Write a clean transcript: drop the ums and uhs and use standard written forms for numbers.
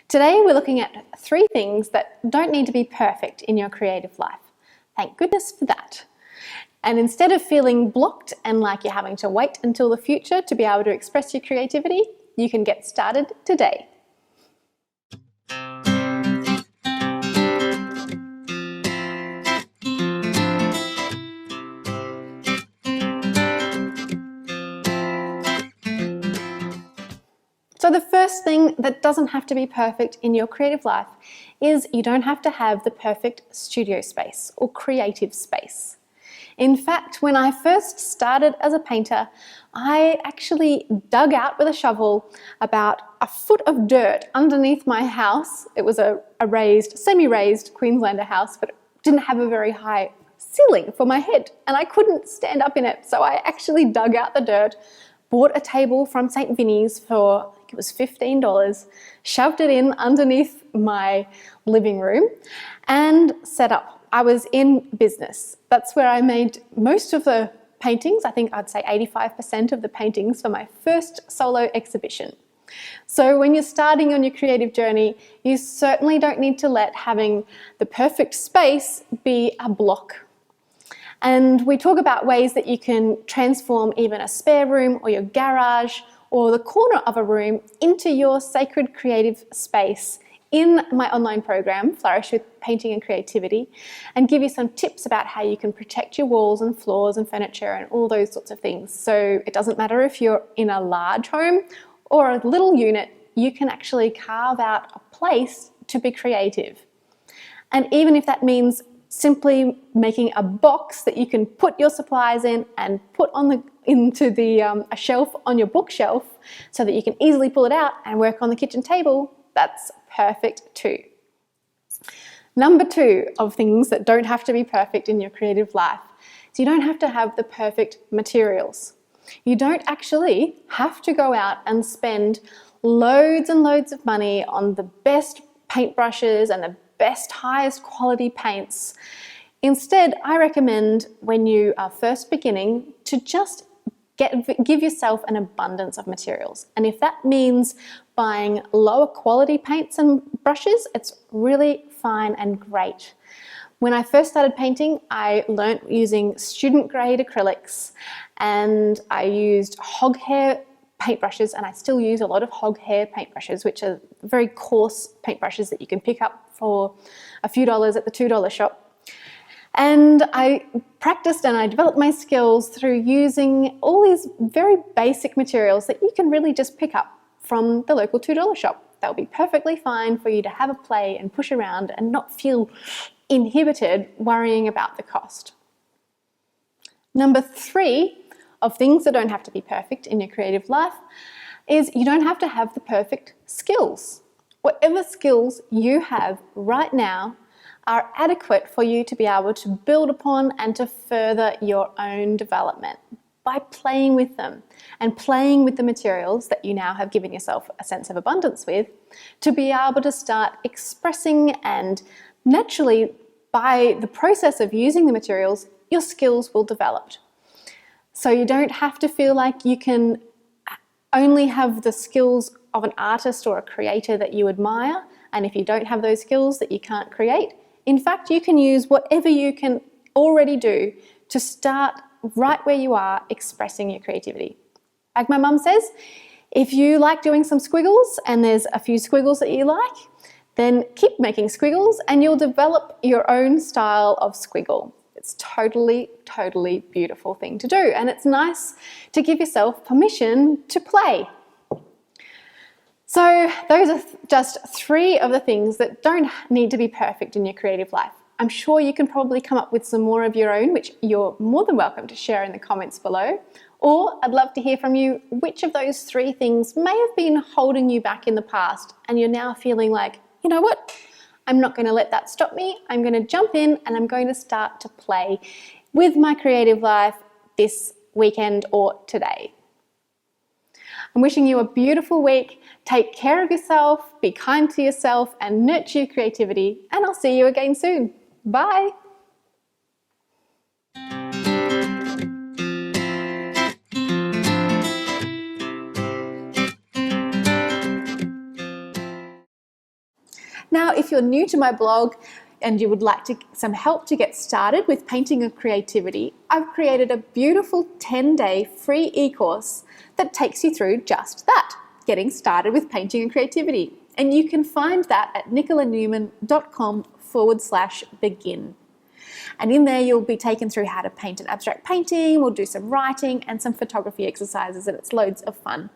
Today we're looking at 3 things that don't need to be perfect in your creative life. Thank goodness for that. And instead of feeling blocked and like you're having to wait until the future to be able to express your creativity, you can get started today. So the first thing that doesn't have to be perfect in your creative life is you don't have to have the perfect studio space or creative space. In fact, when I first started as a painter, I actually dug out with a shovel about a foot of dirt underneath my house. It was a semi-raised Queenslander house, but it didn't have a very high ceiling for my head, and I couldn't stand up in it. So I actually dug out the dirt, bought a table from St. Vinny's for, I think it was $15, shoved it in underneath my living room and set up. I was in business. That's where I made most of the paintings. I think I'd say 85% of the paintings for my first solo exhibition. So when you're starting on your creative journey, you certainly don't need to let having the perfect space be a block. And we talk about ways that you can transform even a spare room or your garage or the corner of a room into your sacred creative space in my online program, Flourish with Painting and Creativity, and give you some tips about how you can protect your walls and floors and furniture and all those sorts of things. So it doesn't matter if you're in a large home or a little unit, you can actually carve out a place to be creative. And even if that means simply making a box that you can put your supplies in and put into a shelf on your bookshelf so that you can easily pull it out and work on the kitchen table, that's perfect too. Number 2 of things that don't have to be perfect in your creative life is you don't have to have the perfect materials. You don't actually have to go out and spend loads and loads of money on the best paintbrushes and the best, highest quality paints. Instead, I recommend when you are first beginning to just give yourself an abundance of materials. And if that means buying lower quality paints and brushes, it's really fine and great. When I first started painting, I learnt using student grade acrylics, and I used hog hair paintbrushes, and I still use a lot of hog hair paintbrushes, which are very coarse paintbrushes that you can pick up for a few dollars at the $2 shop. And I practiced and I developed my skills through using all these very basic materials that you can really just pick up from the local $2 shop. They'll be perfectly fine for you to have a play and push around and not feel inhibited worrying about the cost. Number 3 of things that don't have to be perfect in your creative life is you don't have to have the perfect skills. Whatever skills you have right now are adequate for you to be able to build upon and to further your own development by playing with them and playing with the materials that you now have given yourself a sense of abundance with, to be able to start expressing, and naturally by the process of using the materials, your skills will develop. So you don't have to feel like you can only have the skills of an artist or a creator that you admire, and if you don't have those skills that you can't create. In fact, you can use whatever you can already do to start right where you are expressing your creativity. Like my mum says, if you like doing some squiggles and there's a few squiggles that you like, then keep making squiggles and you'll develop your own style of squiggle. It's totally, totally beautiful thing to do, and it's nice to give yourself permission to play. So those are just 3 of the things that don't need to be perfect in your creative life. I'm sure you can probably come up with some more of your own, which you're more than welcome to share in the comments below. Or I'd love to hear from you which of those 3 things may have been holding you back in the past and you're now feeling like, you know what? I'm not going to let that stop me. I'm going to jump in and I'm going to start to play with my creative life this weekend or today. I'm wishing you a beautiful week. Take care of yourself, be kind to yourself, and nurture your creativity. And I'll see you again soon. Bye. Now, if you're new to my blog and you would like some help to get started with painting and creativity, I've created a beautiful 10-day free e-course that takes you through just that, getting started with painting and creativity. And you can find that at nicolanewman.com/begin. And in there you'll be taken through how to paint an abstract painting, we'll do some writing and some photography exercises, and it's loads of fun.